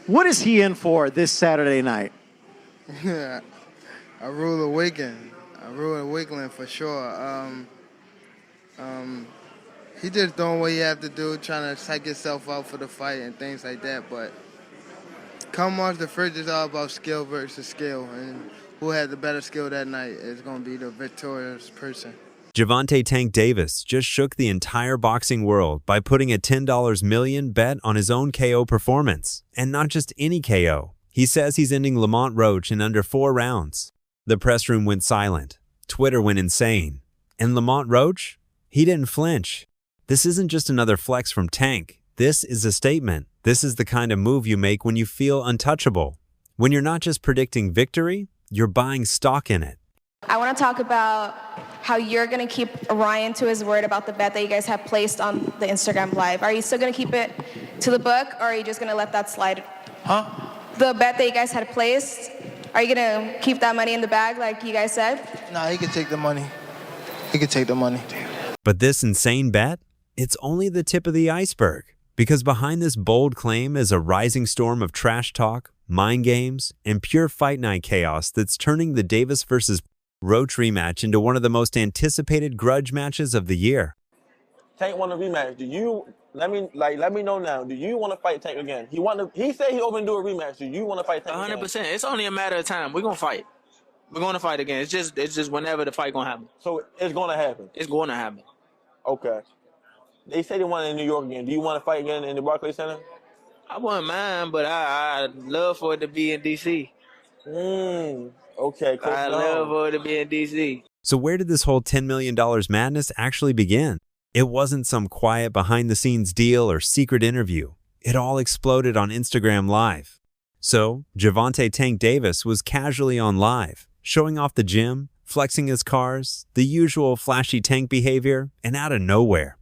What is he in for this Saturday night? A rude awakening. A rude awakening for sure. He just doing what he have to do, trying to psych himself out for the fight and things like that. But come off the fridge, it's all about skill versus skill. And who had the better skill that night is going to be the victorious person. Gervonta Tank Davis just shook the entire boxing world by putting a $10 million bet on his own KO performance. And not just any KO. He says he's ending Lamont Roach in under 4 rounds. The press room went silent. Twitter went insane. And Lamont Roach? He didn't flinch. This isn't just another flex from Tank. This is a statement. This is the kind of move you make when you feel untouchable. When you're not just predicting victory, you're buying stock in it. I want to talk about how you're going to keep Ryan to his word about the bet that you guys have placed on the Instagram Live. Are you still going to keep it to the book, or are you just going to let that slide? Huh? The bet that you guys had placed, are you going to keep that money in the bag like you guys said? Nah, he can take the money. He can take the money. But this insane bet? It's only the tip of the iceberg. Because behind this bold claim is a rising storm of trash talk, mind games, and pure fight night chaos that's turning the Davis versus Roach rematch into one of the most anticipated grudge matches of the year. Tank want a rematch. Do you let me know now? Do you want to fight Tank again? He said he open to do a rematch. Do you want to fight Tank 100%. again? It's only a matter of time. We're gonna fight. We're gonna fight again. It's just whenever the fight gonna happen. So it's gonna happen. It's gonna happen. Okay. They say they want it in New York again. Do you want to fight again in the Barclays Center? I wouldn't mind, but I'd love for it to be in DC. Okay. I'd love for it to be in DC. So where did this whole $10 million madness actually begin? It wasn't some quiet behind-the-scenes deal or secret interview. It all exploded on Instagram Live. So Gervonta Tank Davis was casually on live, showing off the gym, flexing his cars, the usual flashy Tank behavior, and out of nowhere,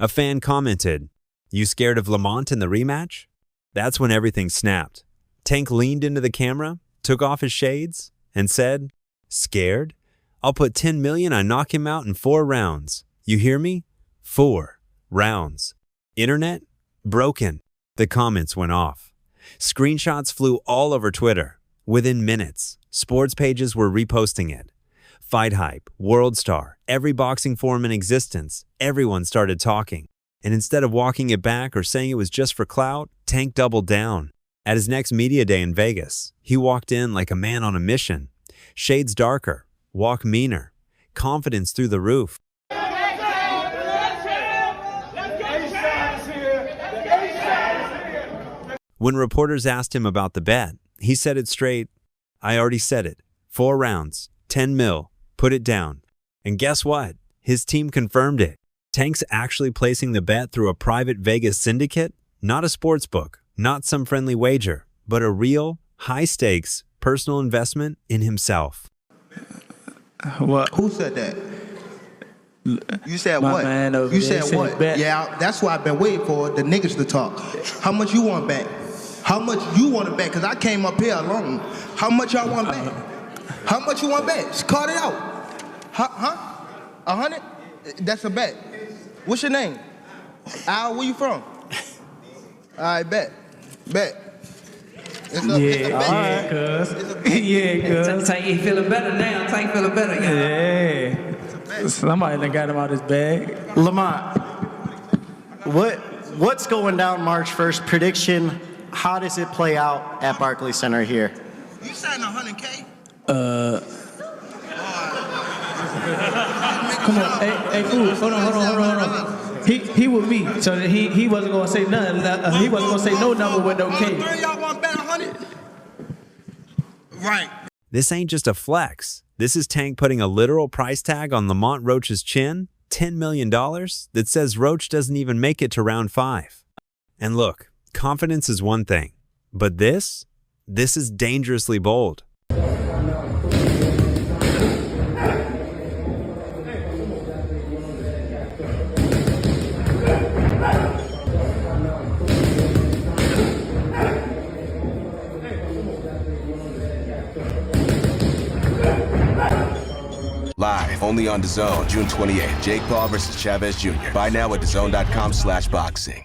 a fan commented, "You scared of Lamont in the rematch?" That's when everything snapped. Tank leaned into the camera, took off his shades, and said, "Scared? I'll put $10 million I knock him out in 4 rounds. You hear me? 4 rounds." Internet? Broken. The comments went off. Screenshots flew all over Twitter. Within minutes, sports pages were reposting it. Fight Hype, World Star, every boxing forum in existence, everyone started talking. And instead of walking it back or saying it was just for clout, Tank doubled down. At his next media day in Vegas, he walked in like a man on a mission. Shades darker, walk meaner, confidence through the roof. When reporters asked him about the bet, he said it straight. "I already said it. 4 rounds, 10 mil, put it down." And guess what? His team confirmed it. Tank's actually placing the bet through a private Vegas syndicate, not a sports book, not some friendly wager, but a real, high-stakes, personal investment in himself. What? Who said that? You said My what? man over You there said said what? bet. Yeah, that's why I've been waiting for the niggas to talk. How much you want back? How much you want to bet? Because I came up here alone. How much y'all want back? How much you want back? Just call it out. Huh? 100? That's a bet. What's your name? Al, where you from? All right, bet. It's a bet. Yeah, cuz. Yeah, cuz. Tank, he feeling better now. Tank feeling better. Yeah. Somebody done got him out his bag. Lamont, what's going down March 1st? Prediction, how does it play out at Barclays Center here? You signed 100K? Come on, hey, fool, hold on. He with me, so he wasn't gonna say nothing. He wasn't gonna say no number with no K. All y'all want to bet 100? Right. This ain't just a flex. This is Tank putting a literal price tag on Lamont Roach's chin, $10 million, that says Roach doesn't even make it to round 5. And look, confidence is one thing, but this is dangerously bold. Live, only on DAZN, June 28th. Jake Paul versus Chavez Jr. Buy now at DAZN.com/boxing.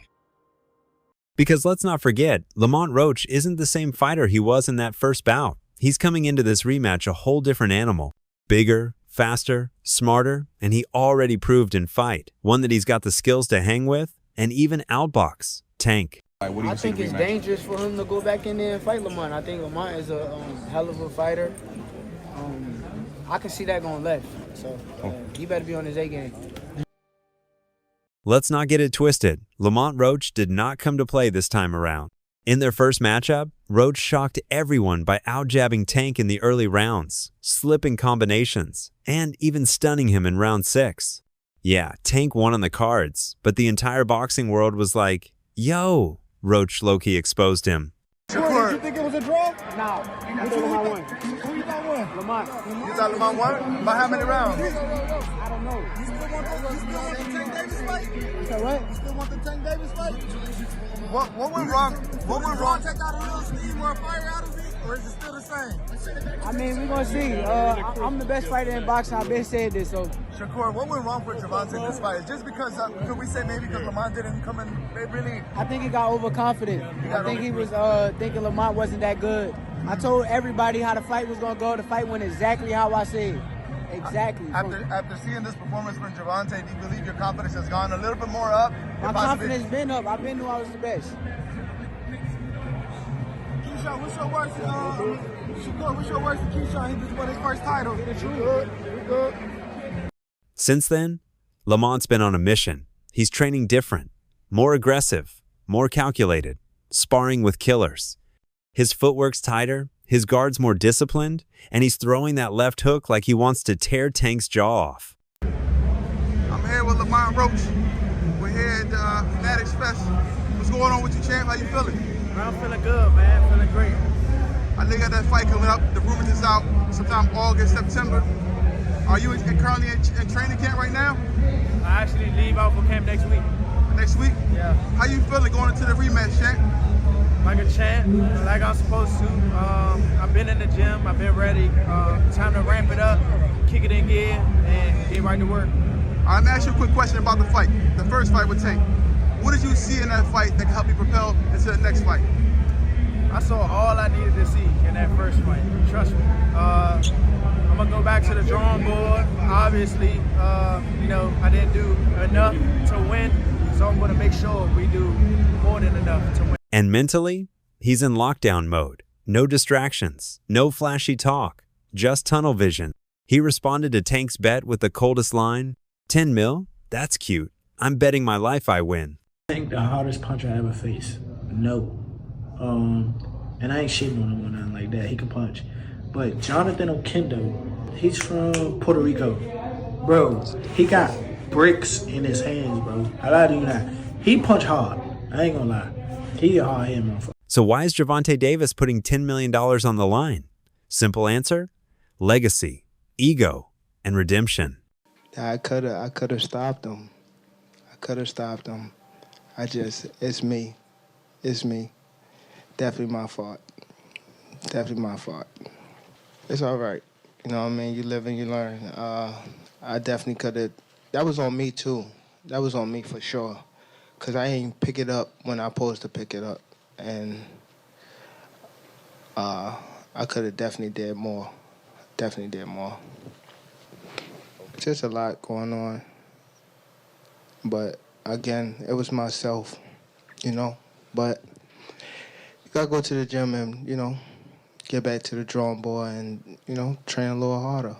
Because let's not forget, Lamont Roach isn't the same fighter he was in that first bout. He's coming into this rematch a whole different animal. Bigger, faster, smarter, and he already proved in fight. One that he's got the skills to hang with and even outbox Tank. I think it's dangerous for him to go back in there and fight Lamont. I think Lamont is a hell of a fighter. I can see that going left. So he better be on his A game. Let's not get it twisted. Lamont Roach did not come to play this time around. In their first matchup, Roach shocked everyone by out-jabbing Tank in the early rounds, slipping combinations, and even stunning him in round 6. Yeah, Tank won on the cards, but the entire boxing world was like, yo, Roach low-key exposed him. Did you think it was a draw? No. I thought Lamont won. Who you thought won? Lamont. You thought Lamont won? By how many rounds? I don't know. You still want the Tank Davis fight? You said what? You still want the Tank Davis fight? What went wrong? What went wrong? Take out a little steam or fire out of it, or is it still the same? I mean, we're going to see. I'm the best fighter in boxing. I've been saying this, so. Shakur, what went wrong for Gervonta in this fight? Is just because, could we say maybe because Lamont didn't come in, they really... I think he got overconfident. I think he was thinking Lamont wasn't that good. I told everybody how the fight was going to go. The fight went exactly how I said. Exactly. After seeing this performance from Gervonta, do you believe your confidence has gone a little bit more up? My confidence been up. I've been knew I was the best. Keyshawn, what's your worst? Shakur, what's your worst to Keyshawn? He just won his first title. Good. Since then, Lamont's been on a mission. He's training different, more aggressive, more calculated, sparring with killers. His footwork's tighter, his guard's more disciplined, and he's throwing that left hook like he wants to tear Tank's jaw off. I'm here with Lamont Roach. We're here at Fanatics Fest. What's going on with you, champ? How you feeling? I'm feeling good, man. Feeling great. I think you got that fight coming up. The rumors is out sometime August, September. Are you currently in training camp right now? I actually leave out for camp next week. Next week? Yeah. How you feeling going into the rematch, champ? Like a champ, like I'm supposed to. I've been in the gym, I've been ready. Time to ramp it up, kick it in gear, and get right to work. I'm gonna ask you a quick question about the fight. The first fight with Tank. What did you see in that fight that can help you propel into the next fight? I saw all I needed to see in that first fight. Trust me. I'm gonna go back to the drawing board. Obviously, I didn't do enough to win, so I'm gonna make sure we do more than enough to win. And mentally, he's in lockdown mode. No distractions, no flashy talk, just tunnel vision. He responded to Tank's bet with the coldest line, 10 mil? That's cute. I'm betting my life I win. I think the hardest punch I ever faced. No. And I ain't shitting on him or nothing like that. He can punch. But Jonathan Okendo, he's from Puerto Rico. Bro, he got bricks in his hands, bro. I lie to you not. He punch hard. I ain't gonna lie. He a hard hit, motherfucker. So why is Gervonta Davis putting $10 million on the line? Simple answer, legacy, ego, and redemption. I could have stopped him. It's me. Definitely my fault. It's all right. You know what I mean? You live and you learn. I definitely could have. That was on me too. That was on me for sure. Because I ain't pick it up when I supposed to pick it up. And I could have definitely did more. Just a lot going on. But again, it was myself, But you gotta go to the gym and, get back to the drawing board and, train a little harder.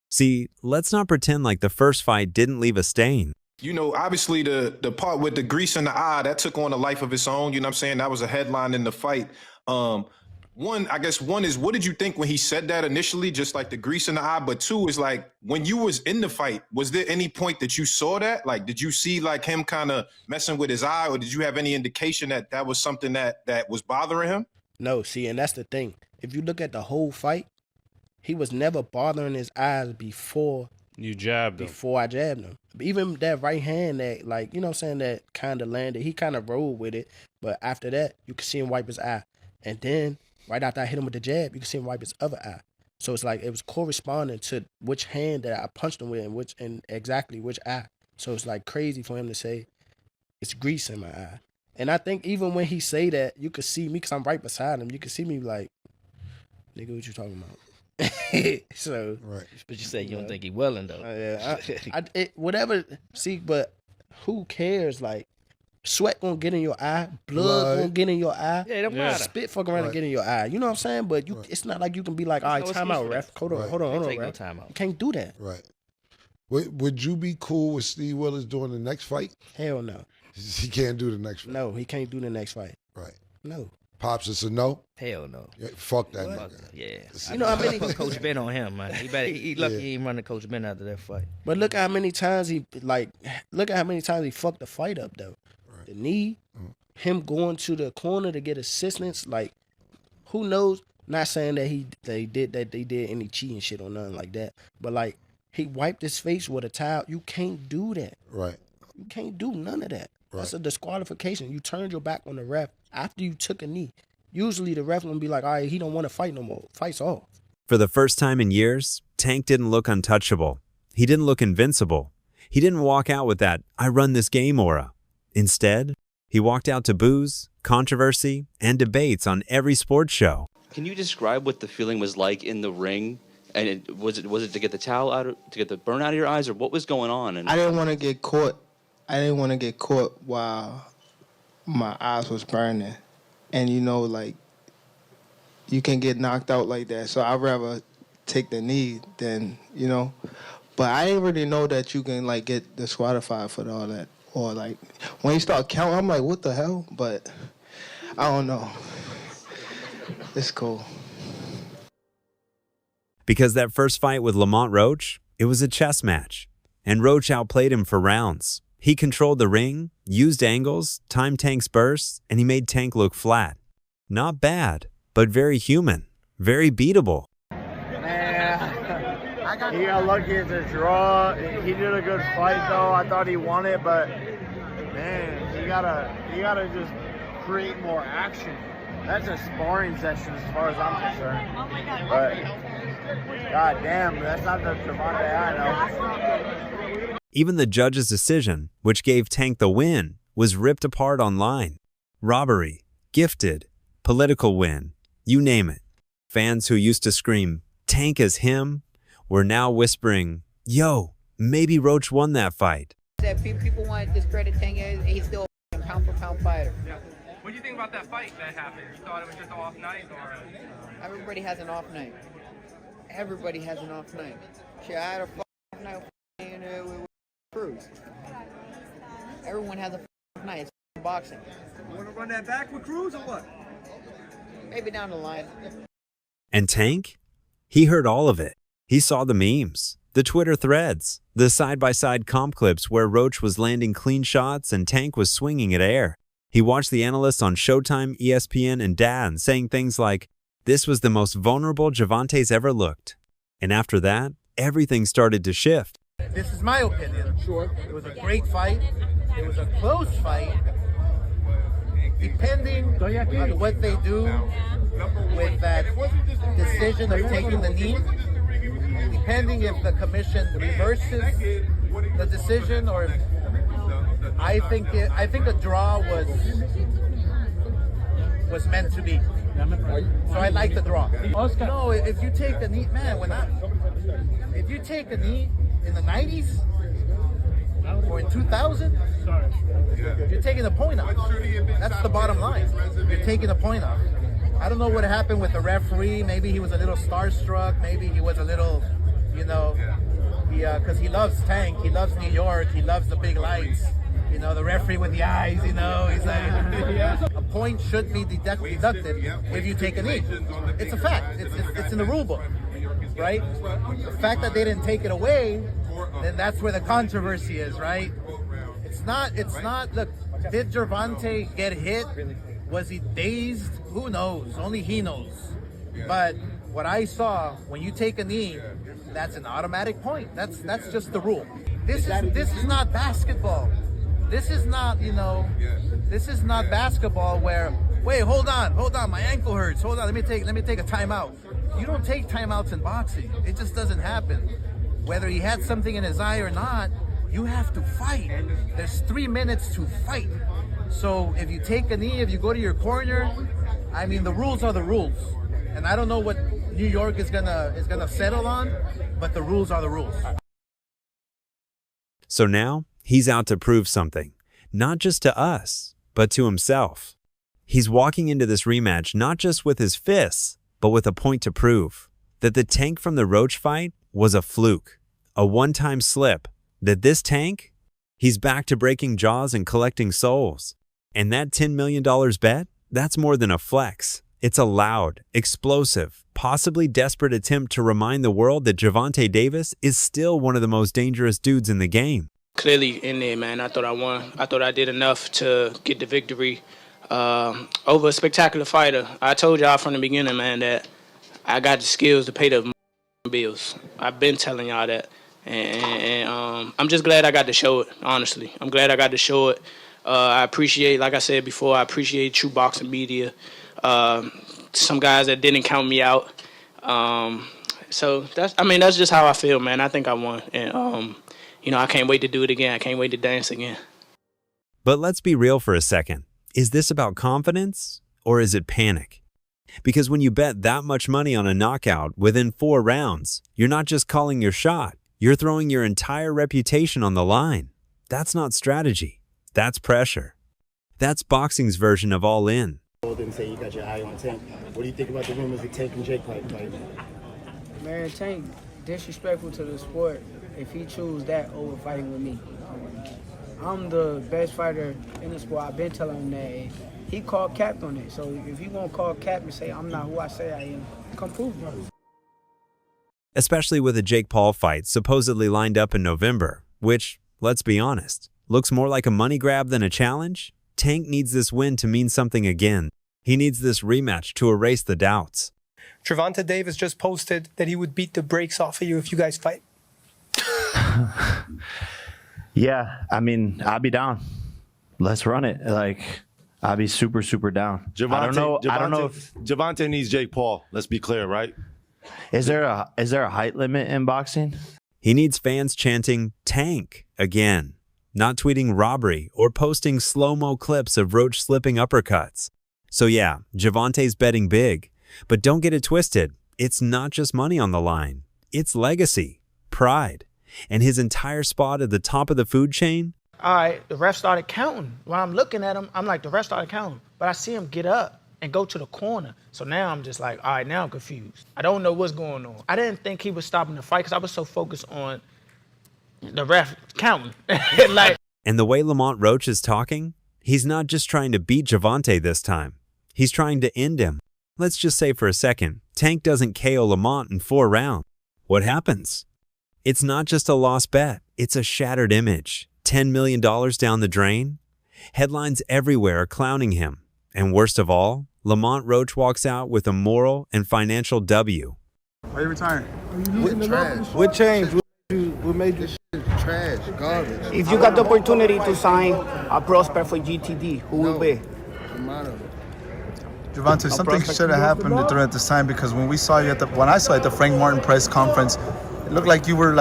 See, let's not pretend like the first fight didn't leave a stain. Obviously the part with the grease in the eye, that took on a life of its own. You know what I'm saying? That was a headline in the fight. One is, what did you think when he said that initially, just like the grease in the eye? But two is like, when you was in the fight, was there any point that you saw that? Like, did you see like him kind of messing with his eye, or did you have any indication that that was something that was bothering him? No, see, and that's the thing. If you look at the whole fight, he was never bothering his eyes before you jabbed him. Before I jabbed him. Even that right hand that, like, that kind of landed, he kind of rolled with it. But after that, you could see him wipe his eye. And then, right after I hit him with the jab, you could see him wipe his other eye. So it's like it was corresponding to which hand that I punched him with and exactly which eye. So it's like crazy for him to say it's grease in my eye. And I think even when he say that, you could see me because I'm right beside him. You could see me like, nigga, what you talking about? So, right. But you say you don't think he willing though. Yeah, whatever. See, but who cares? Like, sweat gonna get in your eye, blood gonna get in your eye. Yeah, it don't matter. Spit fuck around and get in your eye. You know what I'm saying? But it's not like you can be like, all right, time out, ref. Hold on, Take no ref. time out. You can't do that. Right. Would you be cool with Steve Willis doing the next fight? Hell no. He can't do the next fight. No, he can't do the next fight. Right. No. Pops, it's a no? Hell no. Yeah, fuck that nigga. Yeah. You know how many put Coach Ben on him, man. He lucky he ain't running Coach Ben after that fight. But look how many times he fucked the fight up though. The knee, him going to the corner to get assistance, like who knows? Not saying that they did any cheating shit or nothing like that. But like he wiped his face with a towel. You can't do that. Right. You can't do none of that. Right. That's a disqualification. You turned your back on the ref after you took a knee. Usually the ref gonna be like, all right, he don't want to fight no more. Fight's off. For the first time in years, Tank didn't look untouchable. He didn't look invincible. He didn't walk out with that "I run this game" aura. Instead, he walked out to boos, controversy, and debates on every sports show. Can you describe what the feeling was like in the ring? And was it to get the towel out, to get the burn out of your eyes, or what was going on? And I didn't want to get caught. I didn't want to get caught while my eyes was burning. And, you know, like, you can get knocked out like that. So I'd rather take the knee than, you know. But I didn't really know that you can, like, get disqualified for all that. Or, like, when you start counting, I'm like, what the hell? But I don't know. It's cool. Because that first fight with Lamont Roach, it was a chess match. And Roach outplayed him for rounds. He controlled the ring, used angles, timed Tank's bursts, and he made Tank look flat. Not bad, but very human, very beatable. Man, he got lucky at the draw. He did a good fight though. I thought he won it, but man, you gotta just create more action. That's a sparring session as far as I'm concerned. Oh my God. But God damn, that's not the Gervonta I know. Even the judge's decision, which gave Tank the win, was ripped apart online. Robbery, gifted, political win, you name it. Fans who used to scream, "Tank is him," were now whispering, "Yo, maybe Roach won that fight." People want to discredit Tank. He's still a pound-for-pound fighter. Yeah. What do you think about that fight that happened? You thought it was just an off night, or? Everybody has an off night. Everybody has an off night. Shit, I had a off night with Cruz. Everyone has a off night. It's boxing. You want to run that back with Cruz or what? Maybe down the line. And Tank? He heard all of it. He saw the memes, the Twitter threads, the side-by-side comp clips where Roach was landing clean shots and Tank was swinging at air. He watched the analysts on Showtime, ESPN, and DAZN saying things like, "This was the most vulnerable Gervonta's ever looked." And after that, everything started to shift. This is my opinion. Sure. It was a great fight. It was a close fight. Depending on what they do with that decision of taking the knee, depending if the commission reverses the decision or if I think a draw was meant to be. So I like the draw. No, if you take the knee, man, if you take the knee in the 90s or in 2000, you're taking a point off. That's the bottom line. You're taking a point off. I don't know what happened with the referee. Maybe he was a little starstruck. Maybe he was a little, because he loves Tank. He loves New York. He loves the big lights. The referee with the eyes, he's like, a point should be deducted if you take a knee. It's a fact. It's in the rule book, right? The fact that they didn't take it away, then that's where the controversy is, right? It's not, look, did Gervonta get hit? Was he dazed? Who knows? Only he knows. But what I saw, when you take a knee, that's an automatic point. That's just the rule. This is not basketball. This is not, this is not basketball where, wait, hold on, my ankle hurts. Hold on, let me take a timeout. You don't take timeouts in boxing. It just doesn't happen. Whether he had something in his eye or not, You have to fight. There's 3 minutes to fight. So if you take a knee, if you go to your corner, I mean, the rules are the rules. And I don't know what New York is gonna settle on, but the rules are the rules. So now he's out to prove something, not just to us, but to himself. He's walking into this rematch not just with his fists, but with a point to prove that the Tank from the Roach fight was a fluke, a one-time slip, that this Tank, he's back to breaking jaws and collecting souls. And that $10 million bet, that's more than a flex. It's a loud, explosive, possibly desperate attempt to remind the world that Gervonta Davis is still one of the most dangerous dudes in the game. Clearly in there, man. I thought I won. I thought I did enough to get the victory over a spectacular fighter. I told y'all from the beginning, man, that I got the skills to pay the bills. I've been telling y'all that. And I'm just glad I got to show it, honestly. I'm glad I got to show it. I appreciate, like I said before, I appreciate true boxing media. Some guys that didn't count me out. So that's just how I feel, man. I think I won. And, I can't wait to do it again. I can't wait to dance again. But let's be real for a second. Is this about confidence or is it panic? Because when you bet that much money on a knockout within 4 rounds, you're not just calling your shot. You're throwing your entire reputation on the line. That's not strategy. That's pressure. That's boxing's version of all in. Didn't say you got your eye on Tank. What do you think about the rumors of Tank and Jake fight? Man, Tank disrespectful to the sport if he choose that over fighting with me. I'm the best fighter in the sport. I've been telling him that. And he called cap on it. So if he won't call cap and say I'm not who I say I am, come prove it. Especially with a Jake Paul fight supposedly lined up in November, which, let's be honest, looks more like a money grab than a challenge. Tank needs this win to mean something again. He needs this rematch to erase the doubts. Gervonta Davis just posted that he would beat the brakes off of you if you guys fight. Yeah, I mean, I'll be down. Let's run it. I'll be super, super down. Gervonta, I don't know if Gervonta needs Jake Paul. Let's be clear, right? Is there a height limit in boxing? He needs fans chanting Tank again, not tweeting robbery or posting slow-mo clips of Roach slipping uppercuts. So yeah, Gervonta's betting big, but don't get it twisted. It's not just money on the line. It's legacy, pride, and his entire spot at the top of the food chain. All right, the ref started counting. When I'm looking at him, I'm like, the ref started counting. But I see him get up and go to the corner. So now I'm just like, all right, now I'm confused. I don't know what's going on. I didn't think he was stopping the fight because I was so focused on the ref counting. And the way Lamont Roach is talking, he's not just trying to beat Gervonta this time. He's trying to end him. Let's just say for a second, Tank doesn't KO Lamont in 4 rounds. What happens? It's not just a lost bet. It's a shattered image. $10 million down the drain? Headlines everywhere are clowning him. And worst of all, Lamont Roach walks out with a moral and financial W. Why are you retiring? What changed? What made this shit trash, garbage? If you got the opportunity to sign a prospect for GTD, who will be? Gervonta, something should have happened during this time because when I saw you at the Frank Martin press conference, it looked like you were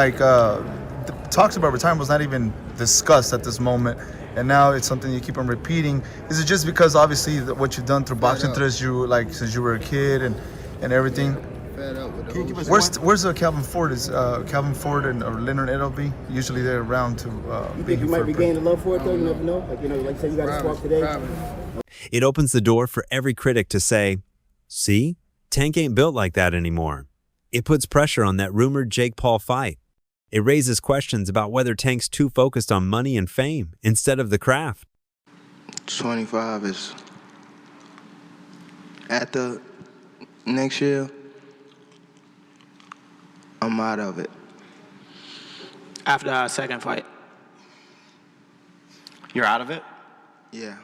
talks about retirement was not even discussed at this moment, and now it's something you keep on repeating. Is it just because obviously what you've done through boxing since you were a kid and everything? Where's Calvin Ford? Is Calvin Ford or Leonard Edelby? Usually they're around to. You think you might regain the love for it though? You never know. Like say you got a swap today. It opens the door for every critic to say, see, Tank ain't built like that anymore. It puts pressure on that rumored Jake Paul fight. It raises questions about whether Tank's too focused on money and fame instead of the craft. 25 is at the next year. I'm out of it. After our second fight. You're out of it? Yeah.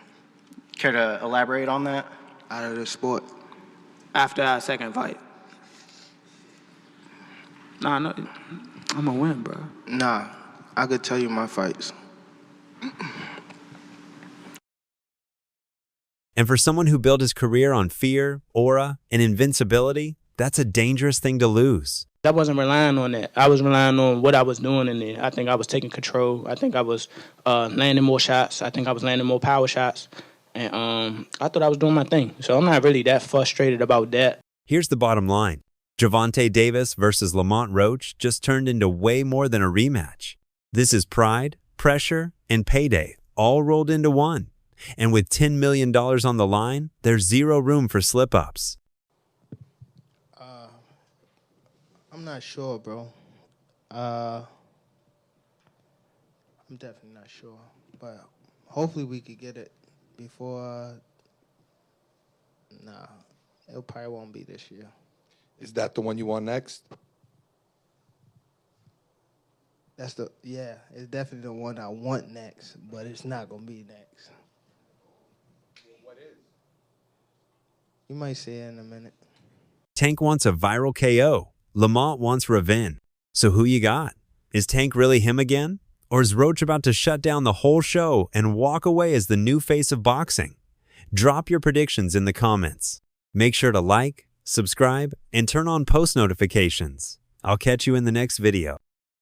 Care to elaborate on that? Out of the sport. After our second fight. Nah, no, I'm gonna win, bro. Nah, I could tell you my fights. And for someone who built his career on fear, aura, and invincibility, that's a dangerous thing to lose. I wasn't relying on that. I was relying on what I was doing in there. I think I was taking control. I think I was landing more shots. I think I was landing more power shots. And I thought I was doing my thing. So I'm not really that frustrated about that. Here's the bottom line. Gervonta Davis versus Lamont Roach just turned into way more than a rematch. This is pride, pressure, and payday all rolled into one. And with $10 million on the line, there's zero room for slip-ups. I'm not sure, bro. I'm definitely not sure. But hopefully we could get it before... Nah, it probably won't be this year. Is that the one you want next? It's definitely the one I want next, but it's not going to be next. What is? You might see it in a minute. Tank wants a viral KO. Lamont wants revenge. So who you got? Is Tank really him again? Or is Roach about to shut down the whole show and walk away as the new face of boxing? Drop your predictions in the comments. Make sure to like, subscribe, and turn on post notifications. I'll catch you in the next video.